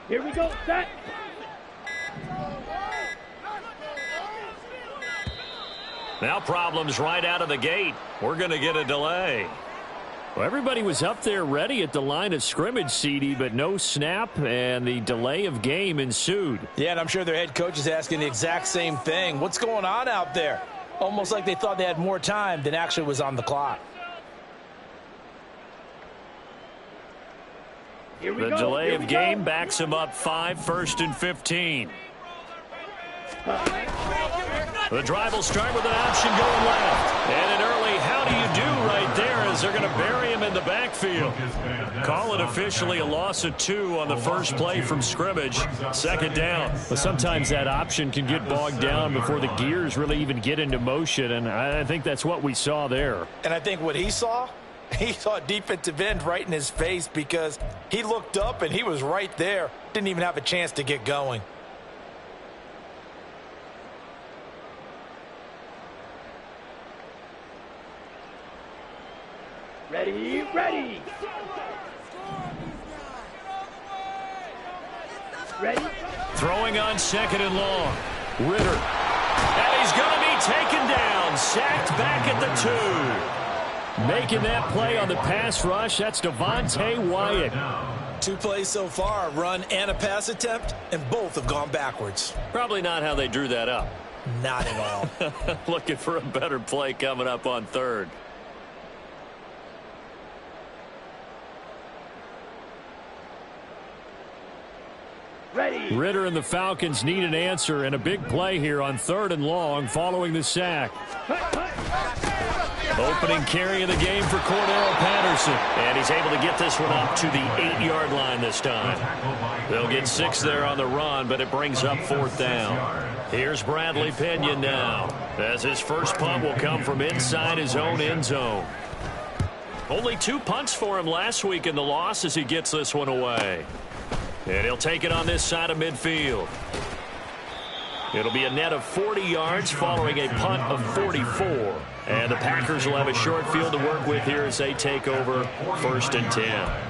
Here we go, set. Now problems right out of the gate. We're going to get a delay. Well, everybody was up there ready at the line of scrimmage, CD, but no snap, and the delay of game ensued. Yeah, and I'm sure their head coach is asking the exact same thing. What's going on out there? Almost like they thought they had more time than actually was on the clock. The delay of game backs him up 5, 1st and 15. The drive will start with an option going left. And an early how do you do right there as they're going to bury him in the backfield. Call it officially a loss of 2 on the first play from scrimmage. 2nd down. Well, sometimes that option can get bogged down before the gears really even get into motion, and I think that's what we saw there. And I think what he saw a defensive end right in his face because he looked up and he was right there. Didn't even have a chance to get going. Ready, ready. Ready. Throwing on 2nd and long. Ritter. And he's going to be taken down. Sacked back at the 2. Making that play on the pass rush, that's Devontae Wyatt. 2 plays so far, a run and a pass attempt, and both have gone backwards. Probably not how they drew that up. Not at all. Looking for a better play coming up on 3rd. Ready. Ritter and the Falcons need an answer and a big play here on 3rd and long following the sack. Opening carry of the game for Cordero Patterson. And he's able to get this one up to the 8-yard line this time. They'll get 6 there on the run, but it brings up 4th down. Here's Bradley Pinion now, as his first punt will come from inside his own end zone. Only 2 punts for him last week in the loss as he gets this one away. And he'll take it on this side of midfield. It'll be a net of 40 yards following a punt of 44. And the Packers will have a short field to work with here as they take over 1st and 10.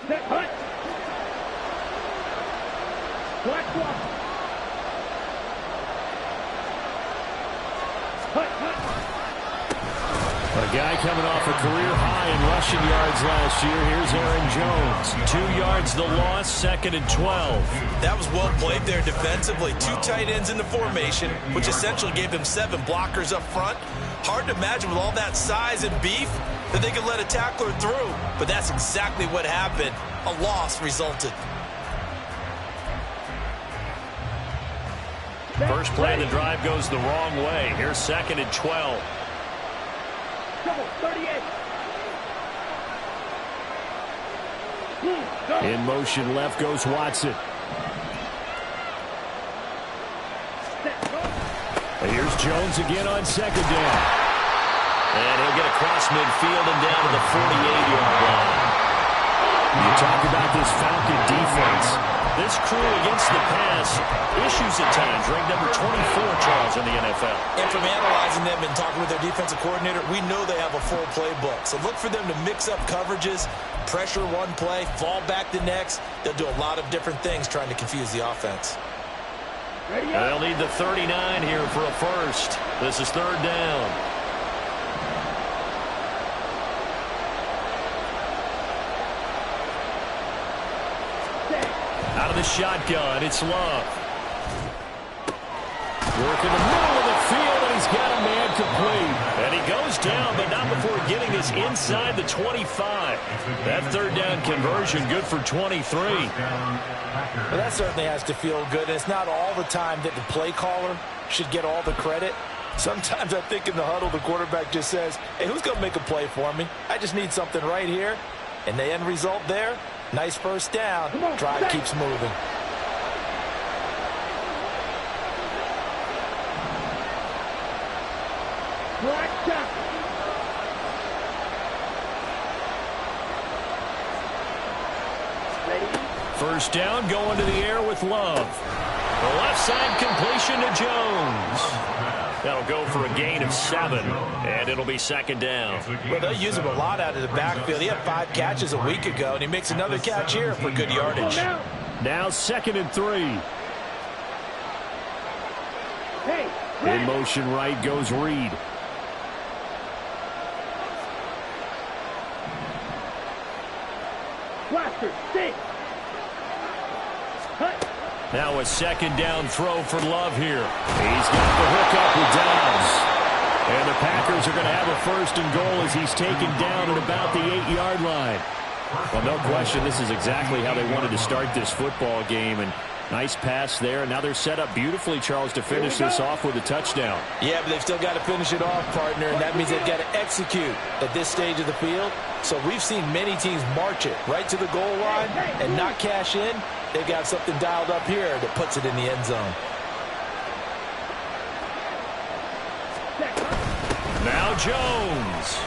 Set, hut. Black block. Hut, hut. A guy coming off a career high in rushing yards last year. Here's Aaron Jones. 2 yards the loss, 2nd and 12. That was well played there defensively. 2 tight ends in the formation, which essentially gave them 7 blockers up front. Hard to imagine with all that size and beef that they could let a tackler through. But that's exactly what happened. A loss resulted. First play of the drive goes the wrong way. Here's 2nd and 12. Double, 38. Go. In motion left goes Watson. And here's Jones again on 2nd down. And he'll get across midfield and down to the 48-yard line. You talk about this Falcon defense. This crew against the pass, issues at times, ranked number 24, Charles, in the NFL. And from analyzing them and talking with their defensive coordinator, we know they have a full playbook. So look for them to mix up coverages, pressure one play, fall back the next. They'll do a lot of different things trying to confuse the offense. They'll need the 39 here for a first. This is 3rd down. Out of the shotgun, it's Love. Work in the middle of the field, and he's got a man complete. And he goes down, but not before getting this inside the 25. That 3rd down conversion good for 23. Well, that certainly has to feel good. And it's not all the time that the play caller should get all the credit. Sometimes I think in the huddle, the quarterback just says, hey, who's going to make a play for me? I just need something right here. And the end result there, nice first down. Drive keeps moving. Black jacket. Ready. First down, going to the air with Love. The left side completion to Jones. That'll go for a gain of 7, and it'll be second down. Well, they'll use him a lot out of the backfield. He had 5 catches a week ago, and he makes another catch here for good yardage. Now 2nd and 3. In motion right goes Reed. Blaster, stick. Now a second down throw for Love here. He's got the hook up with Dobbs. And the Packers are going to have a 1st and goal as he's taken down at about the 8-yard line. Well, no question, this is exactly how they wanted to start this football game. And nice pass there. And now they're set up beautifully, Charles, to finish this off with a touchdown. Yeah, but they've still got to finish it off, partner. And that means they've got to execute at this stage of the field. So we've seen many teams march it right to the goal line and not cash in. They've got something dialed up here that puts it in the end zone. Now Jones.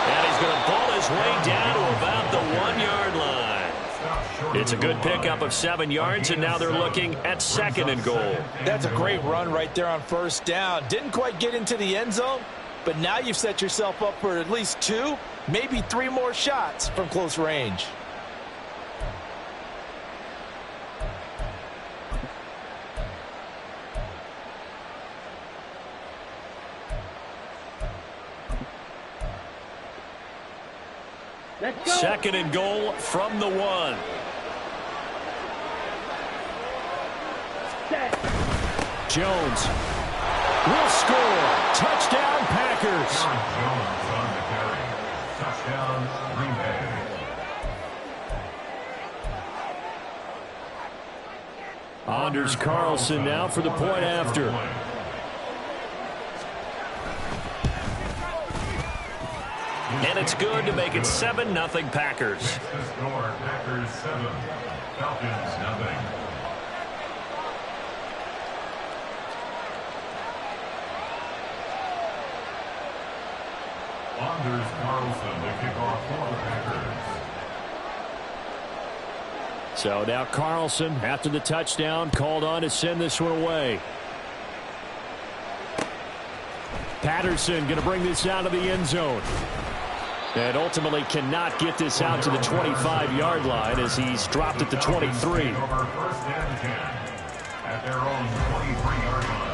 And he's going to pull his way down to about the 1-yard line. It's a good pickup of 7 yards, and now they're looking at 2nd and goal. That's a great run right there on 1st down. Didn't quite get into the end zone, but now you've set yourself up for at least 2, maybe 3 more shots from close range. Second and goal from the 1. Jones will score. Touchdown, Packers. Touchdown, Green Bay. Anders Carlson now for the point after. And it's good to make it 7-0 Packers. Packers 7, Falcons nothing. Anders Carlson to kick off for the Packers. So now Carlson, after the touchdown, called on to send this one away. Patterson going to bring this out of the end zone. And ultimately cannot get this out to the 25-yard line as he's dropped at the 23. Over 1st and 10 at their own 23-yard line.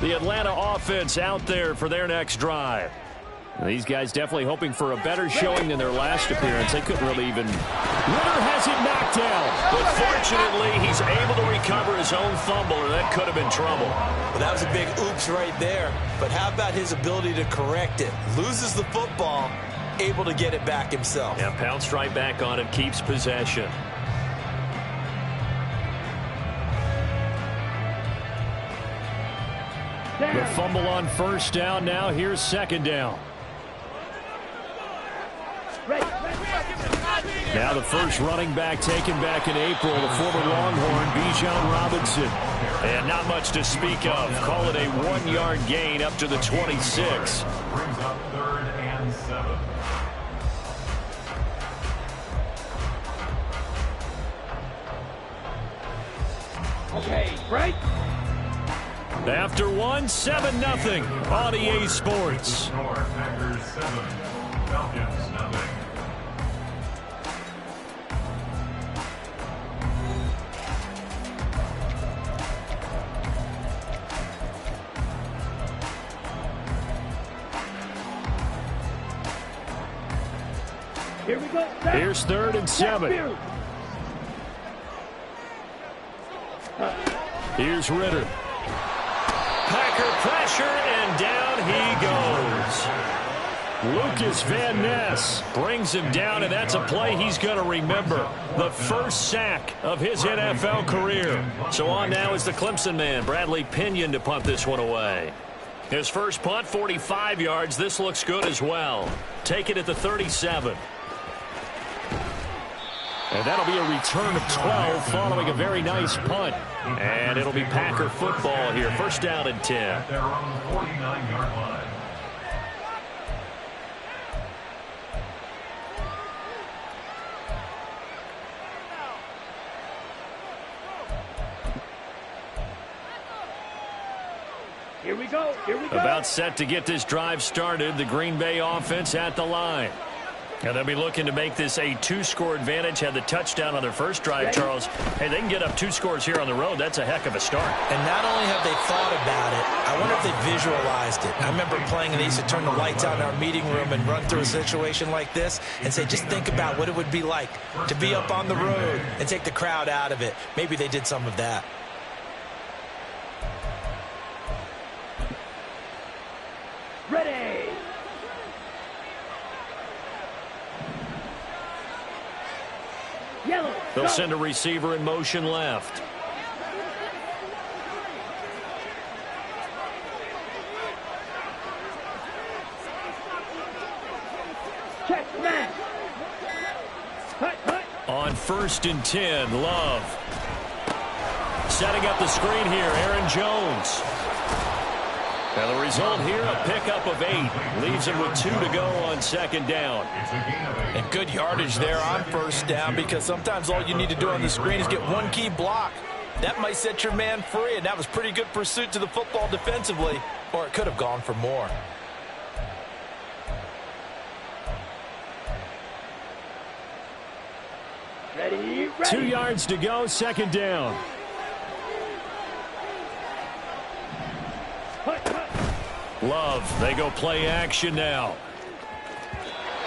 The Atlanta offense out there for their next drive. These guys definitely hoping for a better showing than their last appearance. They couldn't really even... Ritter has it knocked down. But fortunately, he's able to recover his own fumble, or that could have been trouble. Well, that was a big oops right there. But how about his ability to correct it? Loses the football, able to get it back himself. Yeah, pounced right back on it, keeps possession. The fumble on 1st down. Now here's 2nd down. Now the first running back taken back in April, the former Longhorn, Bijan Robinson. And not much to speak of. Call it a 1-yard gain up to the 26. Brings up 3rd and 7. Okay, right? After one, 7-0 on EA Sports. Packers 7, Falcons nothing. Here we go. Here's 3rd and 7. Here's Ritter. Packer pressure, and down he goes. Lucas Van Ness brings him down, and that's a play he's going to remember. The first sack of his NFL career. So on now is the Clemson man, Bradley Pinion, to punt this one away. His first punt, 45 yards. This looks good as well. Take it at the 37. And that'll be a return of 12 following a very nice punt. And it'll be Packer football here. First down and 10. At their own 49-yard line. Here we go. Here we go. About set to get this drive started. The Green Bay offense at the line. And they'll be looking to make this a 2-score advantage. Had the touchdown on their first drive, Charles. Hey, they can get up 2 scores here on the road. That's a heck of a start. And not only have they thought about it, I wonder if they visualized it. I remember playing and they used to turn the lights out in our meeting room and run through a situation like this and say, just think about what it would be like to be up on the road and take the crowd out of it. Maybe they did some of that. Ready. Yellow. They'll go. send a receiver in motion left. Check man. Hut, hut. On 1st and 10, Love. Setting up the screen here, Aaron Jones. And the result here, a pickup of 8. Leaves him with 2 to go on 2nd down. It's a gain of 8. And good yardage there on 1st down, because sometimes all you need to do on the screen is get one key block. That might set your man free, and that was pretty good pursuit to the football defensively, or it could have gone for more. Ready. 2 yards to go, 2nd down. Hut, hut. Love, they go play action now.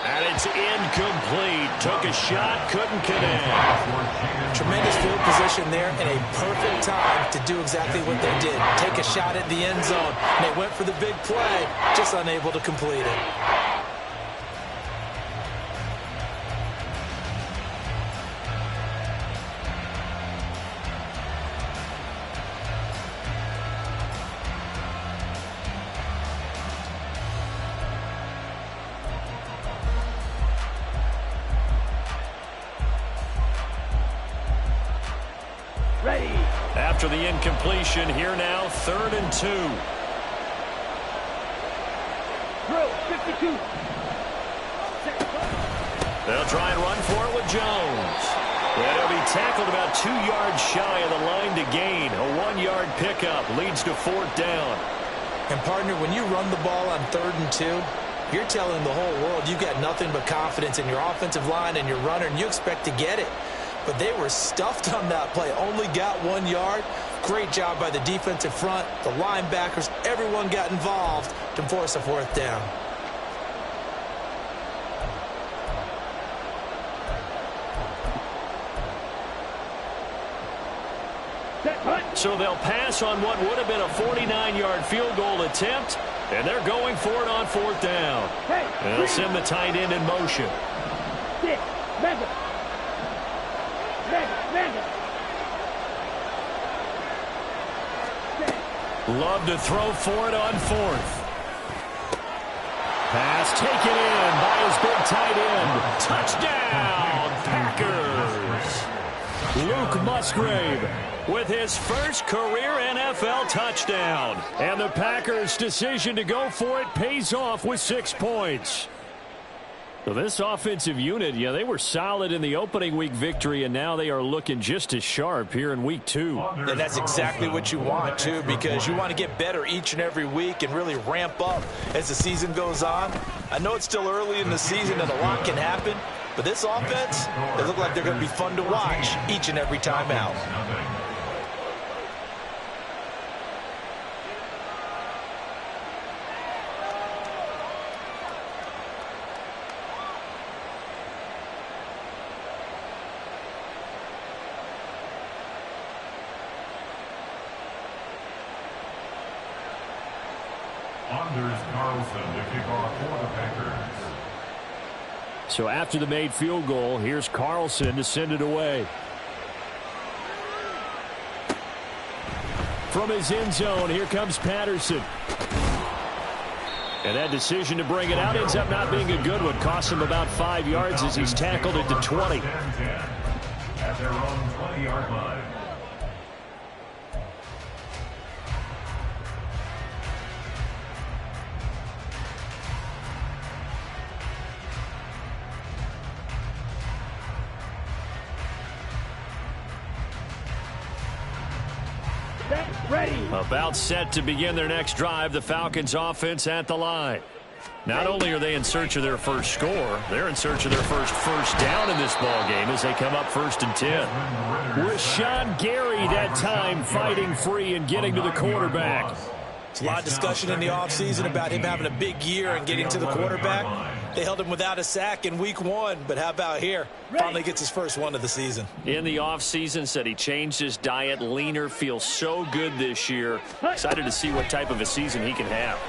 And it's incomplete. Took a shot, couldn't connect. Tremendous field position there and a perfect time to do exactly what they did. Take a shot at the end zone. And they went for the big play, just unable to complete it. Ready. After the incompletion, here now, 3rd and 2. Throw. 52. They'll try and run for it with Jones. And he'll be tackled about 2 yards shy of the line to gain. A 1-yard pickup leads to 4th down. And, partner, when you run the ball on 3rd and 2, you're telling the whole world you've got nothing but confidence in your offensive line and your runner, and you expect to get it. But they were stuffed on that play, only got 1 yard. Great job by the defensive front, the linebackers, everyone got involved to force a 4th down. Set, hut. So they'll pass on what would have been a 49-yard field goal attempt, and they're going for it on 4th down. Hey. They'll send the tight end in motion. 6. Mega. Mega. Love to throw for it on 4th. Pass taken in by his big tight end. Touchdown, Packers. Luke Musgrave with his first career NFL touchdown. And the Packers' decision to go for it pays off with 6 points. So this offensive unit, yeah, they were solid in the opening week victory, and now they are looking just as sharp here in week 2. And that's exactly what you want, too, because you want to get better each and every week and really ramp up as the season goes on. I know it's still early in the season and a lot can happen, but this offense, they look like they're going to be fun to watch each and every time out. Anders Carlson to kick off for the Packers. So after the made field goal, here's Carlson to send it away. From his end zone, here comes Patterson. And that decision to bring it out ends up not being a good one. Costs him about 5 yards as he's tackled at the 20. At their own 20-yard line. Ready. About set to begin their next drive, the Falcons offense at the line. Not only are they in search of their first score, they're in search of their first down in this ball game as they come up 1st and 10. Rashawn Gary that time fighting free and getting to the quarterback. There's a lot of discussion in the offseason about him having a big year and getting to the quarterback. They held him without a sack in week 1, but how about here? Finally gets his first one of the season. In the offseason, said he changed his diet, leaner, feels so good this year. Excited to see what type of a season he can have.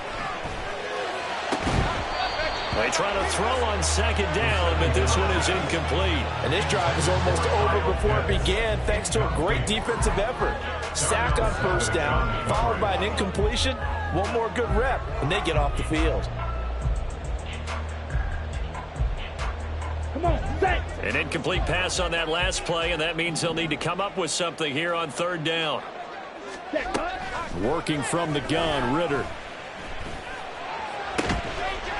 They try to throw on 2nd down, but this one is incomplete. And this drive is almost over before it began thanks to a great defensive effort. Sack on 1st down, followed by an incompletion. One more good rep, and they get off the field. Come on, set. An incomplete pass on that last play, and that means they'll need to come up with something here on 3rd down. Set. Working from the gun, Ritter.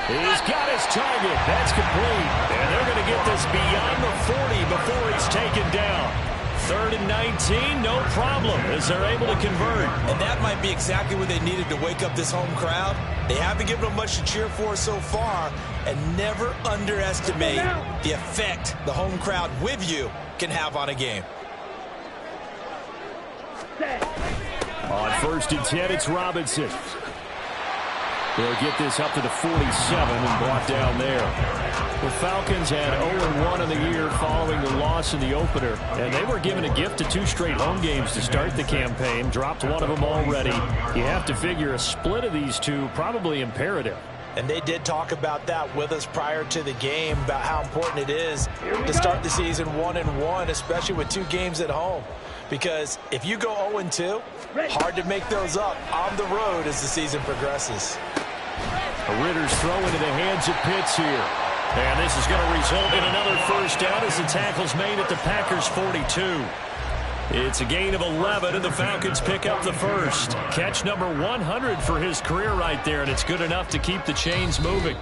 He's got his target. That's complete. And they're going to get this beyond the 40 before it's taken down. 3rd and 19, no problem, as they're able to convert. And that might be exactly what they needed to wake up this home crowd. They haven't given them much to cheer for so far, and never underestimate the effect the home crowd with you can have on a game. On 1st and 10, it's Robinson. They'll get this up to the 47 and brought down there. The Falcons had 0-1 in the year following the loss in the opener, and they were given a gift of 2 straight home games to start the campaign. Dropped one of them already. You have to figure a split of these two probably imperative. And they did talk about that with us prior to the game, about how important it is to start the season 1-1, especially with 2 games at home. Because if you go 0-2, hard to make those up on the road as the season progresses. Ritter's throw into the hands of Pitts here. And this is going to result in another 1st down as the tackle's made at the Packers' 42. It's a gain of 11, and the Falcons pick up the 1st. Catch number 100 for his career right there, and it's good enough to keep the chains moving.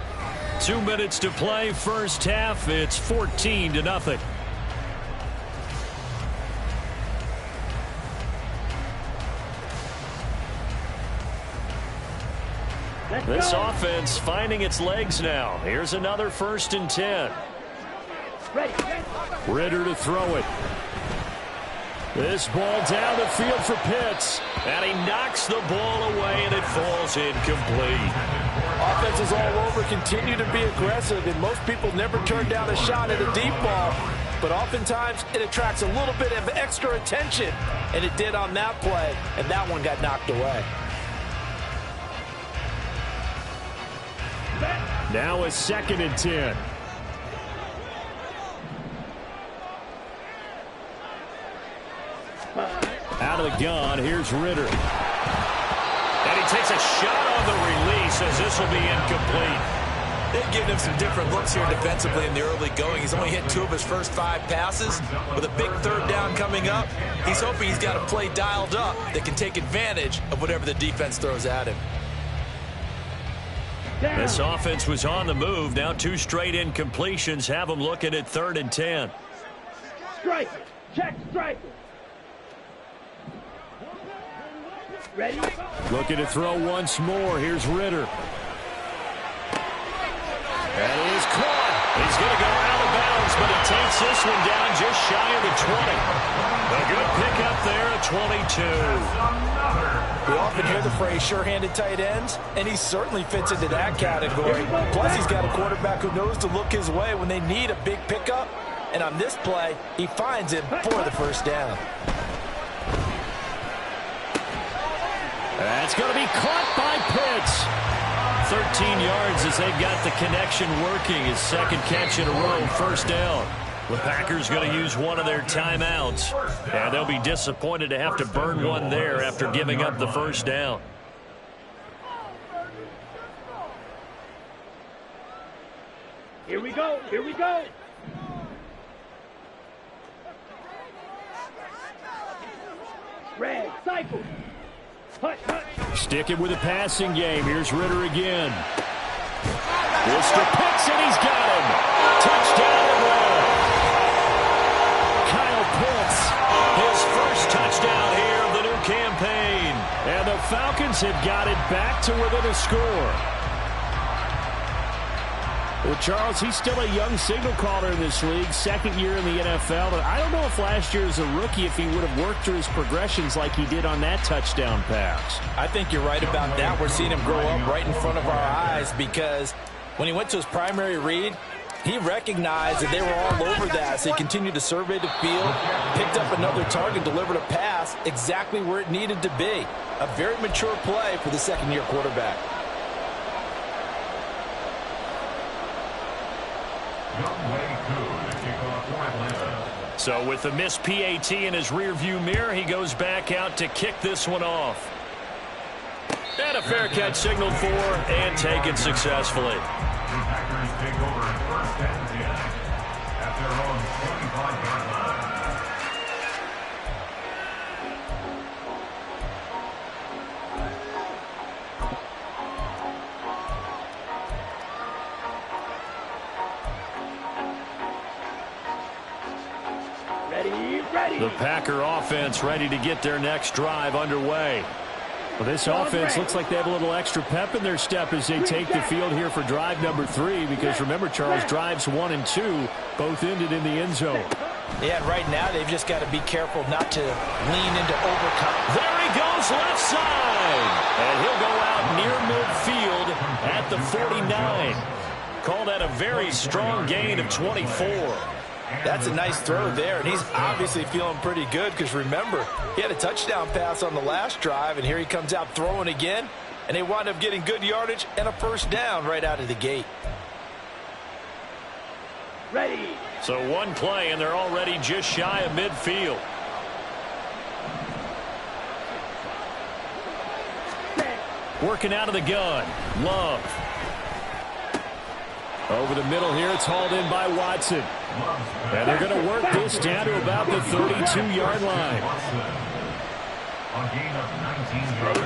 2 minutes to play, 1st half. It's 14-0. This offense finding its legs now. Here's another 1st and 10. Ritter to throw it. This ball down the field for Pitts. And he knocks the ball away, and it falls incomplete. Offenses all over continue to be aggressive, and most people never turn down a shot at a deep ball. But oftentimes, it attracts a little bit of extra attention, and it did on that play, and that one got knocked away. Now a 2nd and 10. Out of the gun, here's Ritter. And he takes a shot on the release as this will be incomplete. They've given him some different looks here defensively in the early going. He's only hit 2 of his first 5 passes. With a big 3rd down coming up, he's hoping he's got a play dialed up that can take advantage of whatever the defense throws at him. This offense was on the move. Now 2 straight incompletions have them looking at 3rd and 10. Strike. Check strike. Ready? Looking to throw once more. Here's Ritter. And he is caught. He's going to go out of bounds, but he takes this one down just shy of the 20. A good pickup there at 22. We often hear the phrase sure-handed tight ends, and he certainly fits into that category. Plus, he's got a quarterback who knows to look his way when they need a big pickup. And on this play, he finds him for the 1st down. That's going to be caught by Pitts. 13 yards as they've got the connection working. His 2nd catch in a row, 1st down. The Packers going to use one of their timeouts. And they'll be disappointed to have to burn one there after giving up the 1st down. Here we go. Here we go. Red, cycle. Hut, hut. Sticking with the passing game. Here's Ritter again. Worcester picks it. He's got him. Touchdown Atlanta. Kyle Pitts, his first touchdown here of the new campaign. And the Falcons have got it back to within a score. Well, Charles, he's still a young signal caller in this league, second year in the NFL. But I don't know if last year as a rookie, if he would have worked through his progressions like he did on that touchdown pass. I think you're right about that. We're seeing him grow up right in front of our eyes because when he went to his primary read, he recognized that they were all over that. So he continued to survey the field, picked up another target, delivered a pass exactly where it needed to be. A very mature play for the second-year quarterback. So with the missed PAT in his rearview mirror, he goes back out to kick this one off. And a fair catch signaled for and taken successfully. The Packers take over first and 10 at their own 25-yard line. Ready. The Packer offense ready to get their next drive underway. Well, this offense looks like they have a little extra pep in their step as they take the field here for drive number 3 because remember, Charles, drives 1 and 2 both ended in the end zone. Yeah, and right now they've just got to be careful not to lean into overcome. There he goes left side. And he'll go out near midfield at the 49. Call that a very strong gain of 24. That's a nice throw there, and he's obviously feeling pretty good because, remember, he had a touchdown pass on the last drive, and here he comes out throwing again, and they wind up getting good yardage and a first down right out of the gate. Ready. So one play, and they're already just shy of midfield. Working out of the gun. Love. Over the middle here, it's hauled in by Watson. And they're going to work this down to about the 32-yard line. On gain of 19 yards.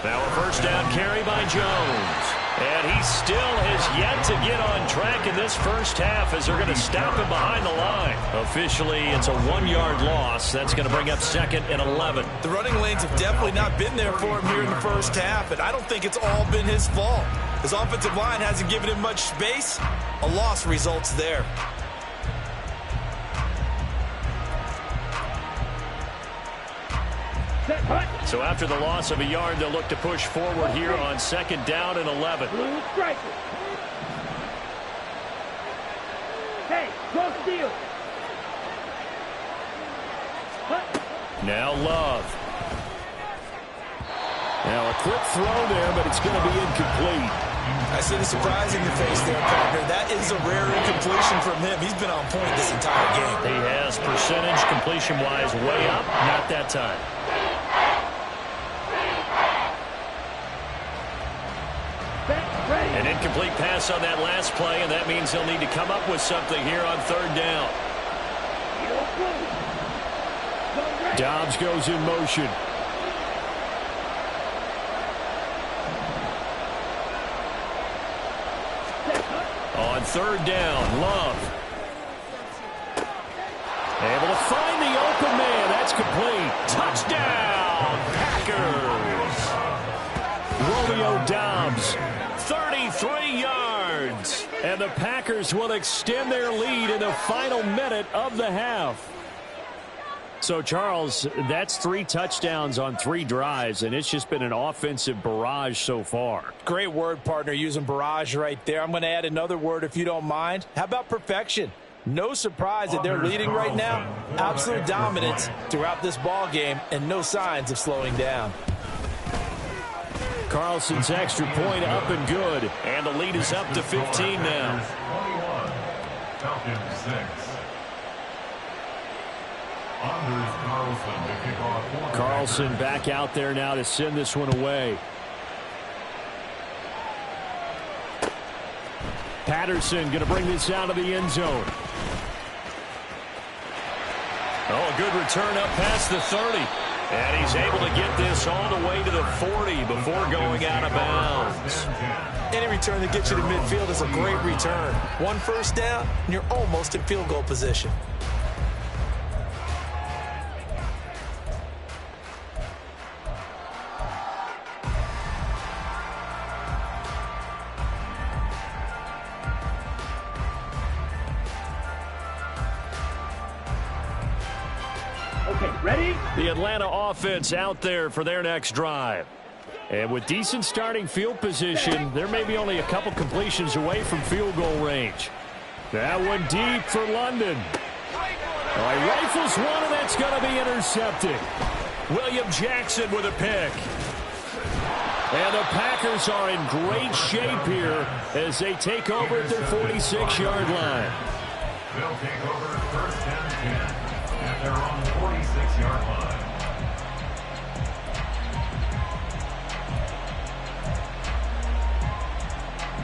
Now a first down carry by Jones. And he still has yet to get on track in this first half as they're going to stop him behind the line. Officially, it's a 1-yard loss. That's going to bring up 2nd and 11. The running lanes have definitely not been there for him here in the first half, and I don't think it's all been his fault. His offensive line hasn't given him much space. A loss results there. So after the loss of a yard, they'll look to push forward here on 2nd down and 11. Blue striker. Hey, go steal. Now Love. Now a quick throw there, but it's going to be incomplete. I see the surprise in your face there, partner. That is a rare incompletion from him. He's been on point this entire game. He has percentage completion-wise way up. Not that time. An incomplete pass on that last play, and that means he'll need to come up with something here on 3rd down. Dobbs goes in motion. On 3rd down, Love. Able to find the open man. That's complete. Touchdown, Packers. Romeo Dobbs, 33 yards. And the Packers will extend their lead in the final minute of the half. So, Charles, that's 3 touchdowns on 3 drives, and it's just been an offensive barrage so far. Great word, partner, using barrage right there. I'm going to add another word if you don't mind. How about perfection? No surprise that they're leading right now. Absolute dominance throughout this ball game and no signs of slowing down. Carlson's extra point up and good. And the lead is up to 15 now. 21. Falcons 6. Anders Carlson to kick off. Carlson back out there now to send this one away. Patterson going to bring this out of the end zone. Oh, a good return up past the 30. And he's able to get this all the way to the 40 before going out of bounds. Any return that gets you to midfield is a great return. One first down, and you're almost in field goal position. Okay, ready? The Atlanta offense out there for their next drive. And with decent starting field position, there may be only a couple completions away from field goal range. That one deep for London. Oh, he rifles one, and that's going to be intercepted. William Jackson with a pick. And the Packers are in great shape here as they take over at their 46-yard line. They'll take over first and 10 at their own 46-yard line.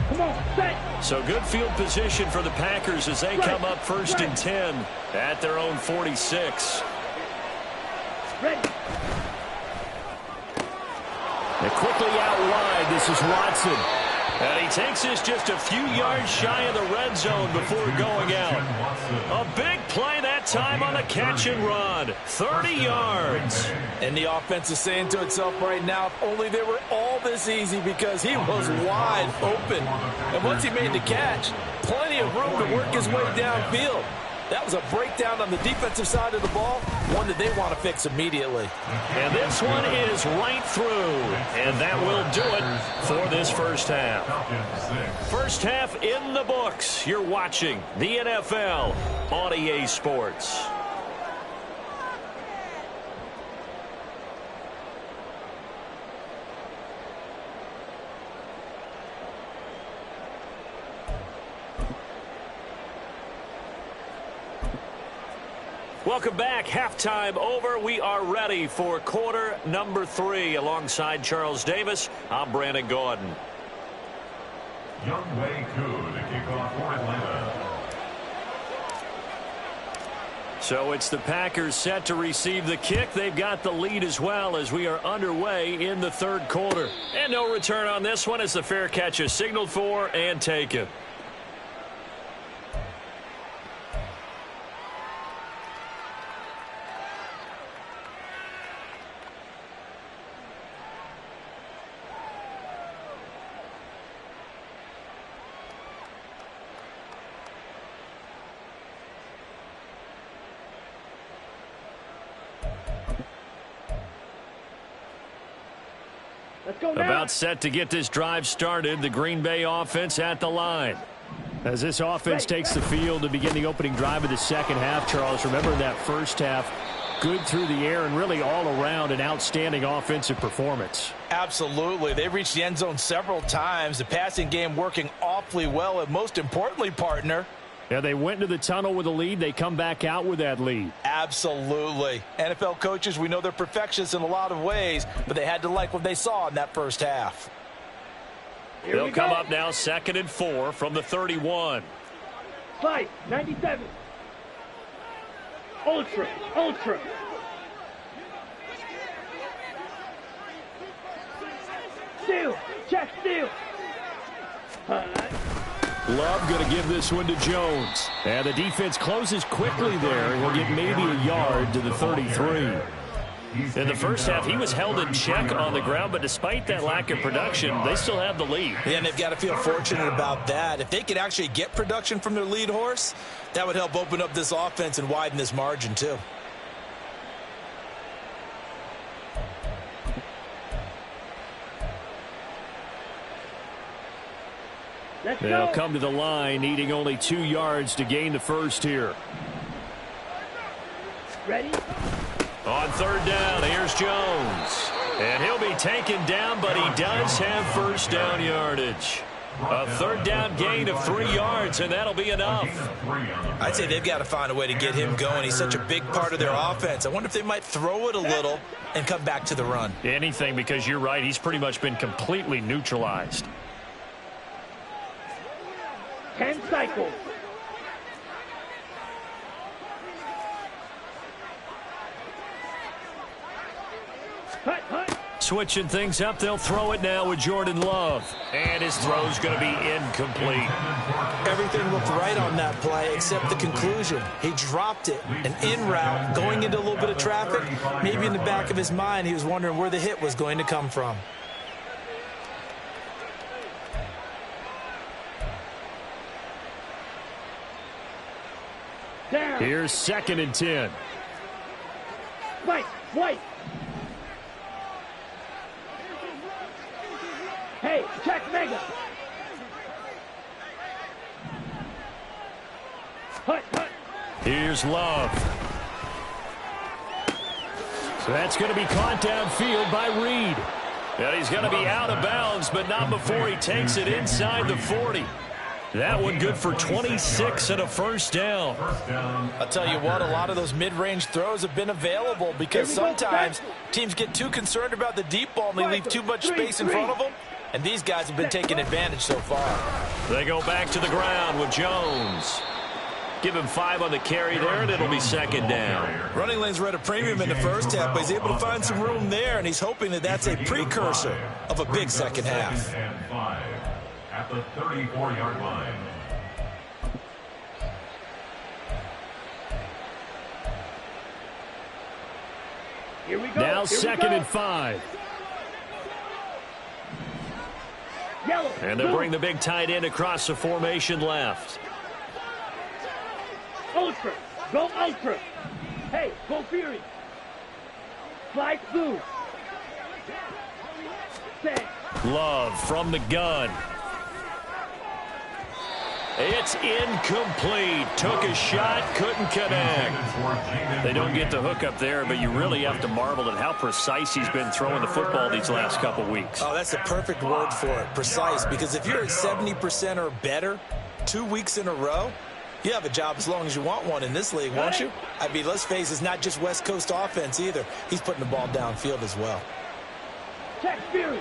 Come on, set. So good field position for the Packers as they come up first and 10 at their own 46. Ready. And quickly out wide, this is Watson. And he takes this just a few yards shy of the red zone before going out. A big play that time on the catch and run. 30 yards. And the offense is saying to itself right now, if only they were all this easy, because he was wide open. And once he made the catch, plenty of room to work his way downfield. That was a breakdown on the defensive side of the ball, one that they want to fix immediately. And this one is right through. And that will do it for this first half. First half in the books. You're watching the NFL on EA Sports. Welcome back. Halftime over. We are ready for quarter number 3. Alongside Charles Davis, I'm Brandon Gordon. Young Wei Koo to kick off for Atlanta. So it's the Packers set to receive the kick. They've got the lead as well as we are underway in the third quarter. And no return on this one as the fair catch is signaled for and taken. Let's go now. About set to get this drive started, the Green Bay offense at the line. As this offense takes the field to begin the opening drive of the second half, Charles, remember that first half, good through the air and really all around an outstanding offensive performance. Absolutely. They reached the end zone several times. The passing game working awfully well, and most importantly, partner, yeah, they went into the tunnel with a lead. They come back out with that lead. absolutely. NFL coaches, we know they're perfectionists in a lot of ways, but they had to like what they saw in that first half. Here They'll we come go. up now 2nd and 4 from the 31. Slide, 97. Ultra, ultra. Steal, check, steal. Love going to give this one to Jones. And the defense closes quickly there. He'll get maybe a yard to the 33. In the first half, he was held in check on the ground, but despite that lack of production, they still have the lead. Yeah, and they've got to feel fortunate about that. If they could actually get production from their lead horse, that would help open up this offense and widen this margin too. Let's They'll go. come to the line, needing only 2 yards to gain the first here. Ready? On 3rd down, here's Jones. And he'll be taken down, but he does have first down yardage. A 3rd down gain of 3 yards, and that'll be enough. I'd say they've got to find a way to get him going. He's such a big part of their offense. I wonder if they might throw it a little and come back to the run. Anything, because you're right, he's pretty much been completely neutralized. 10 cycles. Hut, hut. Switching things up, they'll throw it now with Jordan Love. And his throw's going to be incomplete. Everything looked right on that play except the conclusion. He dropped it, an in route, going into a little bit of traffic. Maybe in the back of his mind, he was wondering where the hit was going to come from. Down. Here's 2nd and 10. White. Hey, check Mega. Hut. Here's Love. So that's going to be caught downfield by Reed. And he's going to be out of bounds, but not before he takes it inside the 40. That one good for 26 and a first down. I'll tell you what, a lot of those mid-range throws have been available because sometimes teams get too concerned about the deep ball and they leave too much space in front of them. And these guys have been taking advantage so far. They go back to the ground with Jones. Give him 5 on the carry there, and it'll be 2nd down. Running lanes were at a premium in the first half, but he's able to find some room there, and he's hoping that that's a precursor of a big second half. At the 34-yard line. Here we go. Now 2nd and 5. Yellow. And they'll bring the big tight end across the formation left. Ultra. Go Ultra. Hey, go Fury. Slide blue. Set. Love from the gun. It's incomplete. Took a shot, couldn't connect. They don't get the hook up there, but you really have to marvel at how precise he's been throwing the football these last couple weeks. Oh, that's the perfect word for it, precise, because if you're at 70% or better 2 weeks in a row, you have a job as long as you want one in this league, won't you? I mean, let's face it, it's not just West Coast offense either. He's putting the ball downfield as well. Check Fury.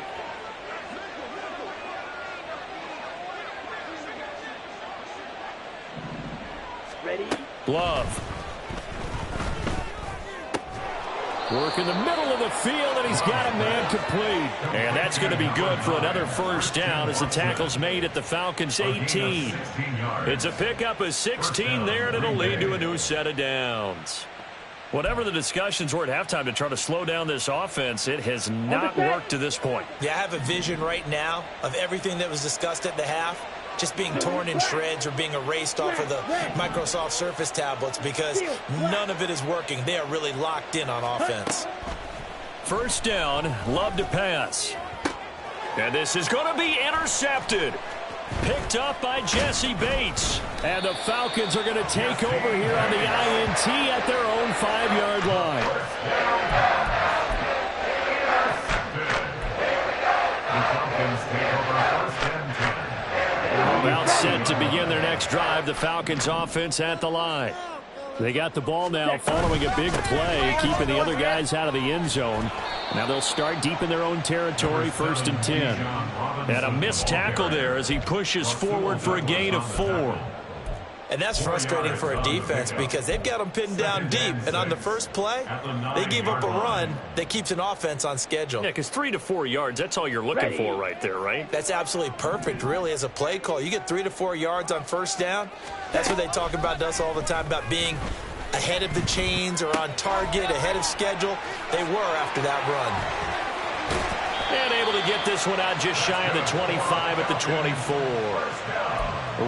Ready? Love. Work in the middle of the field, and he's got a man complete. And that's going to be good for another first down as the tackle's made at the Falcons' 18. It's a pickup of 16 there, and it'll lead to a new set of downs. Whatever the discussions were at halftime to try to slow down this offense, it has not worked to this point. Yeah, I have a vision right now of everything that was discussed at the half just being torn in shreds or being erased off of the Microsoft Surface tablets because none of it is working. They are really locked in on offense. First down, Love to pass. And this is going to be intercepted. Picked up by Jesse Bates. And the Falcons are going to take over here on the INT at their own 5-yard line. About set to begin their next drive, the Falcons offense at the line. They got the ball now following a big play, keeping the other guys out of the end zone. Now they'll start deep in their own territory, 1st and 10. And a missed tackle there as he pushes forward for a gain of 4. And that's frustrating for a defense because they've got them pinned down deep. And on the first play, they gave up a run that keeps an offense on schedule. Yeah, because 3 to 4 yards, that's all you're looking for right there, right? That's absolutely perfect, really, as a play call. You get 3 to 4 yards on first down. That's what they talk about to us all the time, about being ahead of the chains or on target, ahead of schedule. They were after that run. And able to get this one out just shy of the 25 at the 24.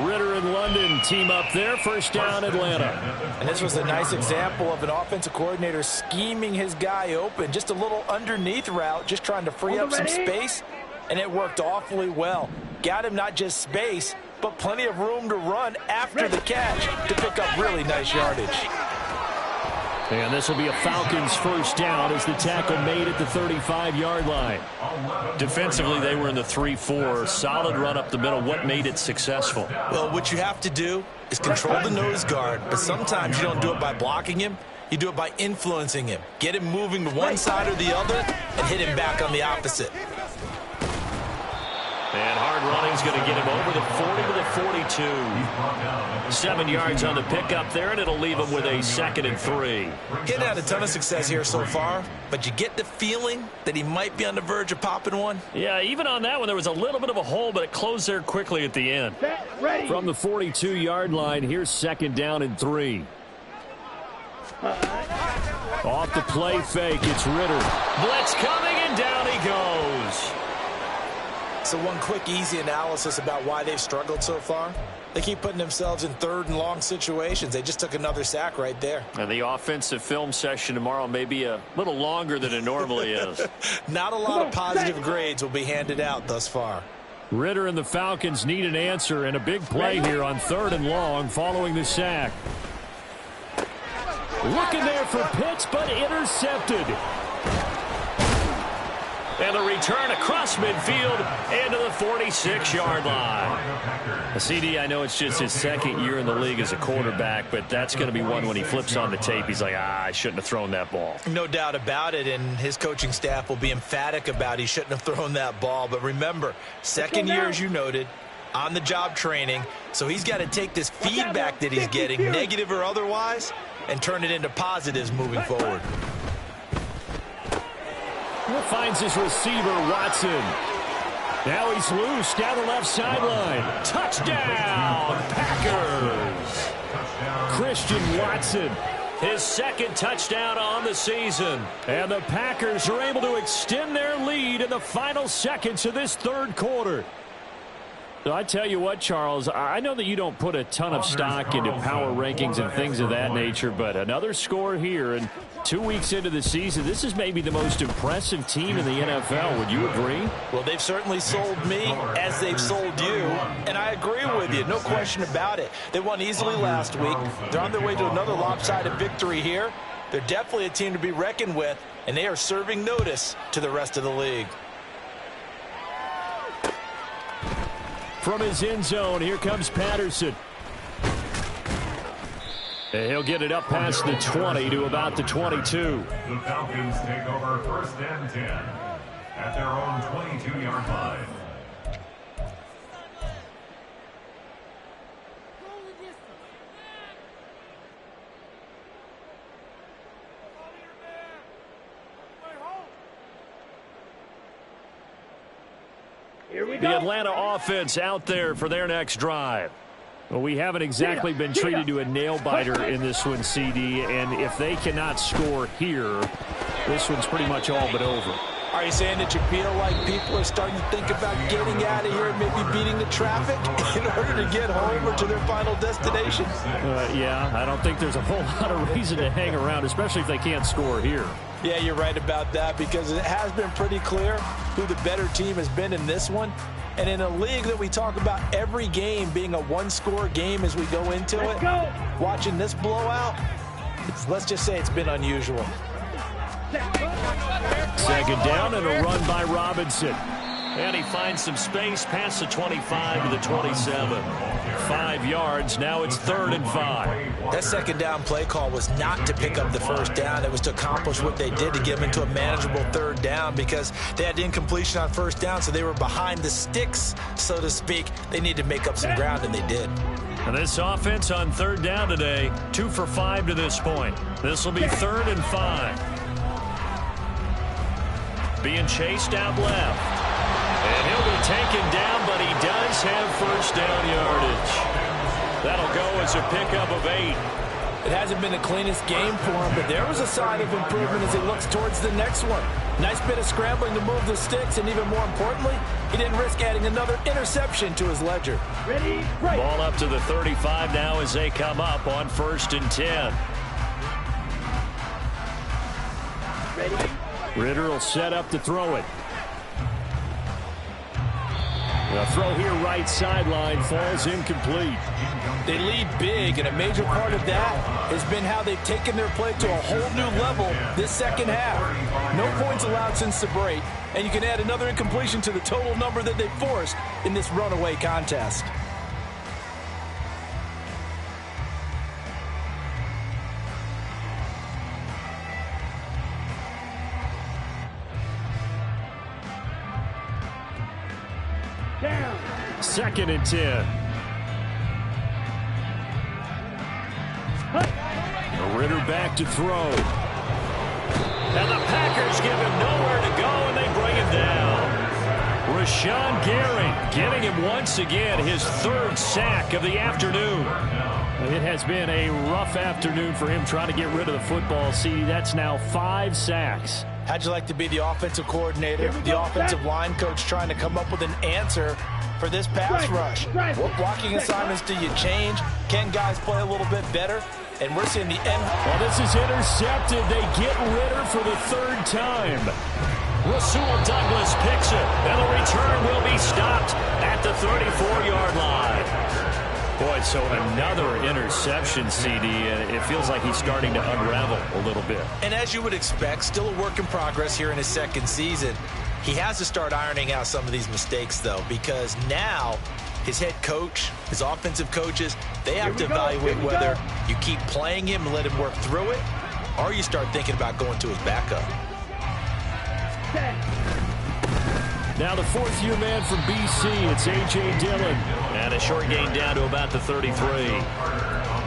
Ritter and London team up there. First down, Atlanta. And this was a nice example of an offensive coordinator scheming his guy open. Just a little underneath route, just trying to free up some space. And it worked awfully well. Got him not just space, but plenty of room to run after the catch to pick up really nice yardage. And this will be a Falcons first down as the tackle made at the 35-yard line. Defensively, they were in the 3-4. Solid run up the middle. What made it successful? Well, what you have to do is control the nose guard, but sometimes you don't do it by blocking him. You do it by influencing him. Get him moving to one side or the other and hit him back on the opposite. And hard running's going to get him over the 40 to the 42. 7 yards on the pickup there, and it'll leave him with a 2nd and 3. Getting had a ton of success here so far, but you get the feeling that he might be on the verge of popping one. Yeah, even on that one, there was a little bit of a hole, but it closed there quickly at the end. Ready. From the 42-yard line, here's 2nd down and 3. Off the play fake, it's Ritter. Blitz coming, and down he goes. So one quick, easy analysis about why they've struggled so far. They keep putting themselves in 3rd and long situations. They just took another sack right there. And the offensive film session tomorrow may be a little longer than it normally is. Not a lot of positive grades will be handed out thus far. Ritter and the Falcons need an answer, and a big play here on 3rd and long following the sack. Looking there for Pitts, but intercepted. And the return across midfield into the 46-yard line. CD, I know it's just his 2nd year in the league as a quarterback, but that's going to be one when he flips on the tape. He's like, I shouldn't have thrown that ball. No doubt about it, and his coaching staff will be emphatic about he shouldn't have thrown that ball. But remember, 2nd year, as you noted, on-the-job training, so he's got to take this feedback that he's getting, negative or otherwise, and turn it into positives moving forward. Finds his receiver, Watson. Now he's loose down the left sideline. Touchdown, Packers. Christian Watson. His 2nd touchdown on the season. And the Packers are able to extend their lead in the final seconds of this 3rd quarter. So I tell you what, Charles, I know that you don't put a ton of stock into power rankings and things of that nature, but another score here, and 2 weeks into the season, this is maybe the most impressive team in the NFL. Would you agree? Well, they've certainly sold me as they've sold you, and I agree with you, no question about it. They won easily last week. They're on their way to another lopsided victory here. They're definitely a team to be reckoned with, and they are serving notice to the rest of the league. From his end zone, here comes Patterson. And he'll get it up past the 20 to about the 22. The Falcons take over 1st and 10 at their own 22-yard line. Here we The go. Atlanta offense out there for their next drive. Well, we haven't exactly been treated to a nail-biter in this one, CD, and if they cannot score here, this one's pretty much all but over. Are you saying that you feel like people are starting to think about getting out of here and maybe beating the traffic in order to get home or to their final destination? Yeah, I don't think there's a whole lot of reason to hang around, especially if they can't score here. Yeah, you're right about that, because it has been pretty clear who the better team has been in this one. And in a league that we talk about every game being a one-score game as we go into it, watching this blowout, let's just say it's been unusual. 2nd down and a run by Robinson. And he finds some space past the 25 to the 27. 5 yards. Now it's 3rd and 5. That 2nd down play call was not to pick up the 1st down. It was to accomplish what they did, to get them into a manageable 3rd down, because they had incompletion on 1st down, so they were behind the sticks, so to speak. They need to make up some ground, and they did. And this offense on 3rd down today, 2 for 5 to this point. This will be 3rd and 5. Being chased out left. And he'll be taken down, but he does have 1st down yardage. That'll go as a pickup of 8. It hasn't been the cleanest game for him, but there was a sign of improvement as he looks towards the next one. Nice bit of scrambling to move the sticks, and even more importantly, he didn't risk adding another interception to his ledger. Ready, break. Ball up to the 35 now as they come up on 1st and 10. Ready. Ritter will set up to throw it. The throw here right sideline falls incomplete. They lead big, and a major part of that has been how they've taken their play to a whole new level this 2nd half. No points allowed since the break, and you can add another incompletion to the total number that they forced in this runaway contest. 2nd and 10. Ritter back to throw. And the Packers give him nowhere to go, and they bring him down. Rashawn Gary getting him once again his 3rd sack of the afternoon. It has been a rough afternoon for him trying to get rid of the football. See, that's now 5 sacks. How'd you like to be the offensive coordinator, the offensive line coach trying to come up with an answer for this pass rush? What blocking assignments do you change? Can guys play a little bit better? And we're seeing the end. Well, this is intercepted. They get Ritter for the 3rd time. Rasul Douglas picks it, and the return will be stopped at the 34-yard line. Boy, so another interception, CD. It feels like he's starting to unravel a little bit. And as you would expect, still a work in progress here in his 2nd season. He has to start ironing out some of these mistakes, though, because now his head coach, his offensive coaches, they have to evaluate whether you keep playing him and let him work through it, or you start thinking about going to his backup. Now the 4th-year man from BC, it's A.J. Dillon. And a short gain down to about the 33.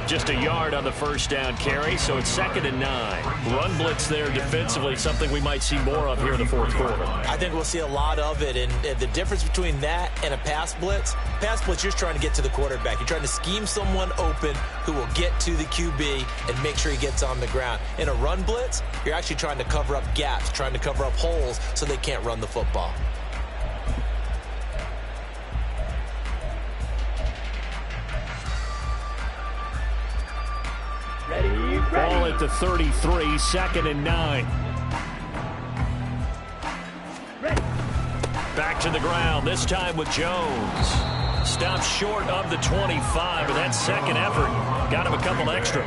Just a yard on the 1st down carry, so it's 2nd and 9. Run blitz there defensively, something we might see more of here in the 4th quarter. I think we'll see a lot of it, and the difference between that and a pass blitz, you're just trying to get to the quarterback. You're trying to scheme someone open who will get to the QB and make sure he gets on the ground. In a run blitz, you're actually trying to cover up gaps, trying to cover up holes so they can't run the football. Ball at the 33, 2nd and 9. Back to the ground, this time with Jones. Stopped short of the 25, but that 2nd effort got him a couple extra.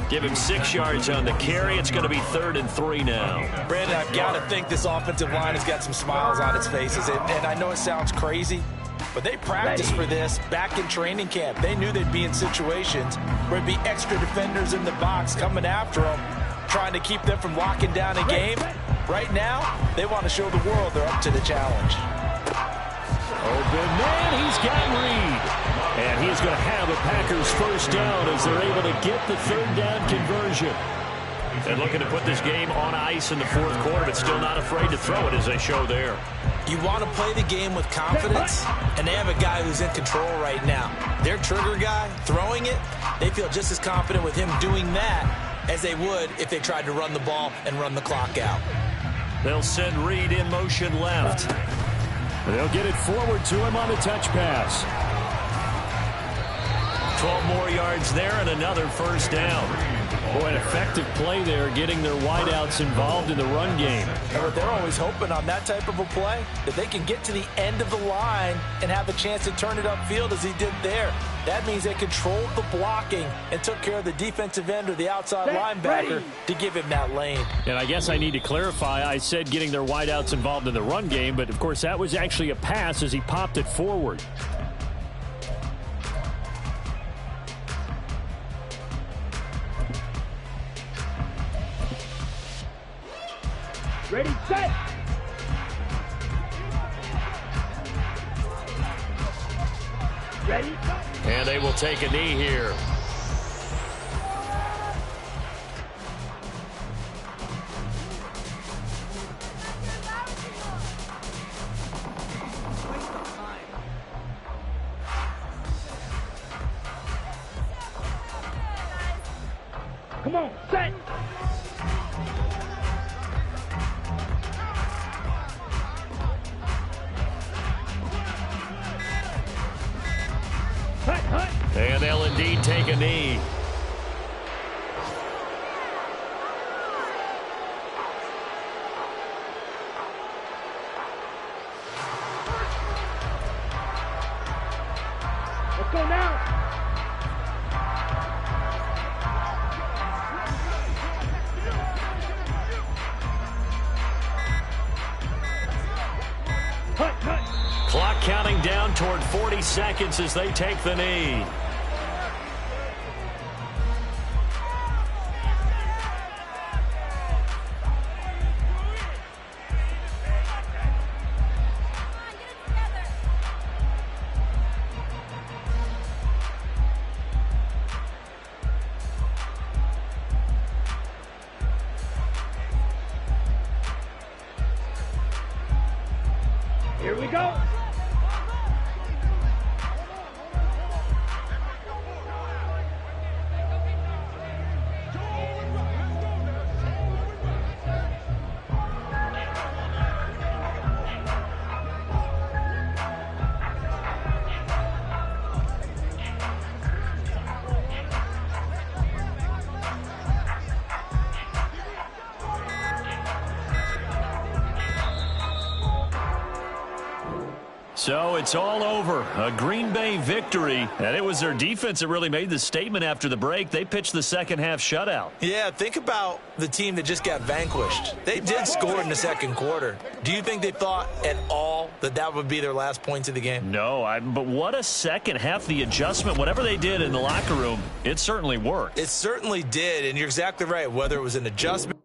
Give him 6 yards on the carry. It's going to be 3rd and 3 now. Brandon, I've got to think this offensive line has got some smiles on its faces, and I know it sounds crazy, but they practiced for this back in training camp. They knew they'd be in situations where there'd be extra defenders in the box coming after them, trying to keep them from locking down a game. Right now, they want to show the world they're up to the challenge. Open man, he's got Reed. And he's going to have a Packers 1st down as they're able to get the 3rd down conversion. And looking to put this game on ice in the 4th quarter, but still not afraid to throw it as they show there. You want to play the game with confidence, and they have a guy who's in control right now. Their trigger guy, throwing it, they feel just as confident with him doing that as they would if they tried to run the ball and run the clock out. They'll send Reed in motion left. They'll get it forward to him on the touch pass. 12 more yards there and another 1st down. Boy, an effective play there, getting their wideouts involved in the run game. But they're always hoping on that type of a play that they can get to the end of the line and have a chance to turn it upfield as he did there. That means they controlled the blocking and took care of the defensive end or the outside linebacker to give him that lane. And I guess I need to clarify, I said getting their wideouts involved in the run game, but of course that was actually a pass as he popped it forward. Ready, set. Ready. And they will take a knee here. Come on, set. And they'll indeed take a knee. Let's go now. Clock counting down toward 40 seconds as they take the knee. Here we go. So it's all over. A Green Bay victory. And it was their defense that really made the statement after the break. They pitched the second half shutout. Yeah, think about the team that just got vanquished. They did score in the second quarter. Do you think they thought at all that that would be their last points of the game? No, but what a second half. The adjustment, whatever they did in the locker room, it certainly worked. It certainly did, and you're exactly right. Whether it was an adjustment